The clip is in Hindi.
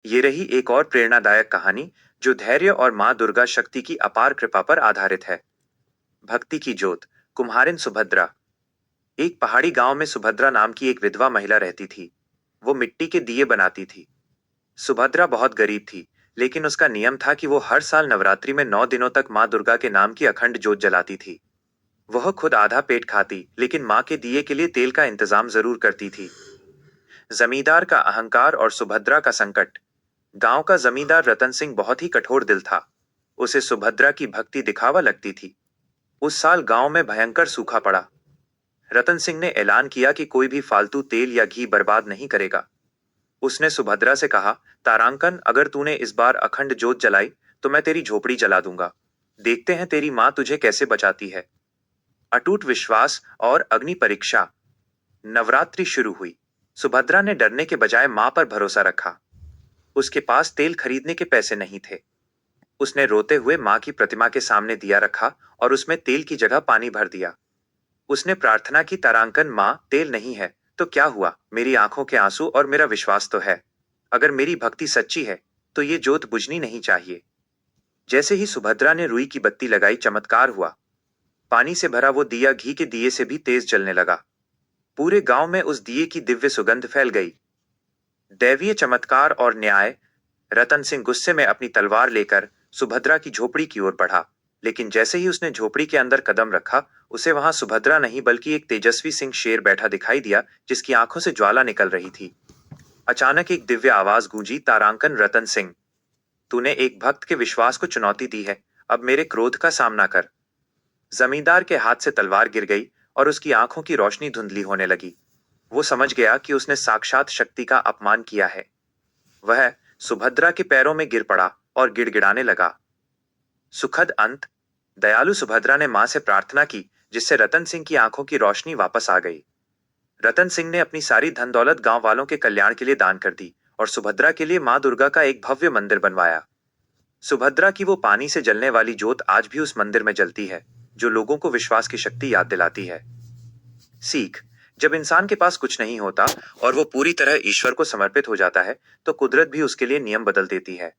ये रही एक और प्रेरणादायक कहानी जो धैर्य और माँ दुर्गा शक्ति की अपार कृपा पर आधारित है। भक्ति की जोत। कुम्हारिन सुभद्रा। एक पहाड़ी गांव में सुभद्रा नाम की एक विधवा महिला रहती थी। वो मिट्टी के दिए बनाती थी। सुभद्रा बहुत गरीब थी, लेकिन उसका नियम था कि वो हर साल नवरात्रि में 9 दिनों तक माँ दुर्गा के नाम की अखंड जोत जलाती थी। वह खुद आधा पेट खाती, लेकिन माँ के दिए के लिए तेल का इंतजाम जरूर करती थी। जमींदार का अहंकार और सुभद्रा का संकट। गांव का जमींदार रतन सिंह बहुत ही कठोर दिल था। उसे सुभद्रा की भक्ति दिखावा लगती थी। उस साल गांव में भयंकर सूखा पड़ा। रतन सिंह ने ऐलान किया कि कोई भी फालतू तेल या घी बर्बाद नहीं करेगा। उसने सुभद्रा से कहा, तारांकन, अगर तूने इस बार अखंड जोत जलाई तो मैं तेरी झोपड़ी जला दूंगा। देखते हैं तेरी माँ तुझे कैसे बचाती है। अटूट विश्वास और अग्नि परीक्षा। नवरात्रि शुरू हुई। सुभद्रा ने डरने के बजाय माँ पर भरोसा रखा। उसके पास तेल खरीदने के पैसे नहीं थे। उसने रोते हुए माँ की प्रतिमा के सामने दिया रखा और उसमें तेल की जगह पानी भर दिया। उसने प्रार्थना की, तारांकन माँ, तेल नहीं है तो क्या हुआ, मेरी आंखों के आंसू और मेरा विश्वास तो है। अगर मेरी भक्ति सच्ची है तो ये जोत बुझनी नहीं चाहिए। जैसे ही सुभद्रा ने रुई की बत्ती लगाई, चमत्कार हुआ। पानी से भरा वो दिया घी के दिए से भी तेज जलने लगा। पूरे गांव में उस दिए की दिव्य सुगंध फैल गई। दैवीय चमत्कार और न्याय। रतन सिंह गुस्से में अपनी तलवार लेकर सुभद्रा की झोपड़ी की ओर बढ़ा, लेकिन जैसे ही उसने झोपड़ी के अंदर कदम रखा, उसे वहां सुभद्रा नहीं बल्कि एक तेजस्वी सिंह शेर बैठा दिखाई दिया, जिसकी आंखों से ज्वाला निकल रही थी। अचानक एक दिव्य आवाज गूंजी, तारांकन रतन सिंह, तूने एक भक्त के विश्वास को चुनौती दी है, अब मेरे क्रोध का सामना कर। जमींदार के हाथ से तलवार गिर गई और उसकी आंखों की रोशनी धुंधली होने लगी। वो समझ गया कि उसने साक्षात शक्ति का अपमान किया है। वह सुभद्रा के पैरों में गिर पड़ा और गिड़गिड़ाने लगा। सुखद अंत। दयालु सुभद्रा ने मां से प्रार्थना की, जिससे रतन सिंह की आंखों की रोशनी वापस आ गई। रतन सिंह ने अपनी सारी धन दौलत गांव वालों के कल्याण के लिए दान कर दी और सुभद्रा के लिए मां दुर्गा का एक भव्य मंदिर बनवाया। सुभद्रा की वो पानी से जलने वाली जोत आज भी उस मंदिर में जलती है, जो लोगों को विश्वास की शक्ति याद दिलाती है। सीख। जब इंसान के पास कुछ नहीं होता और वो पूरी तरह ईश्वर को समर्पित हो जाता है, तो कुदरत भी उसके लिए नियम बदल देती है।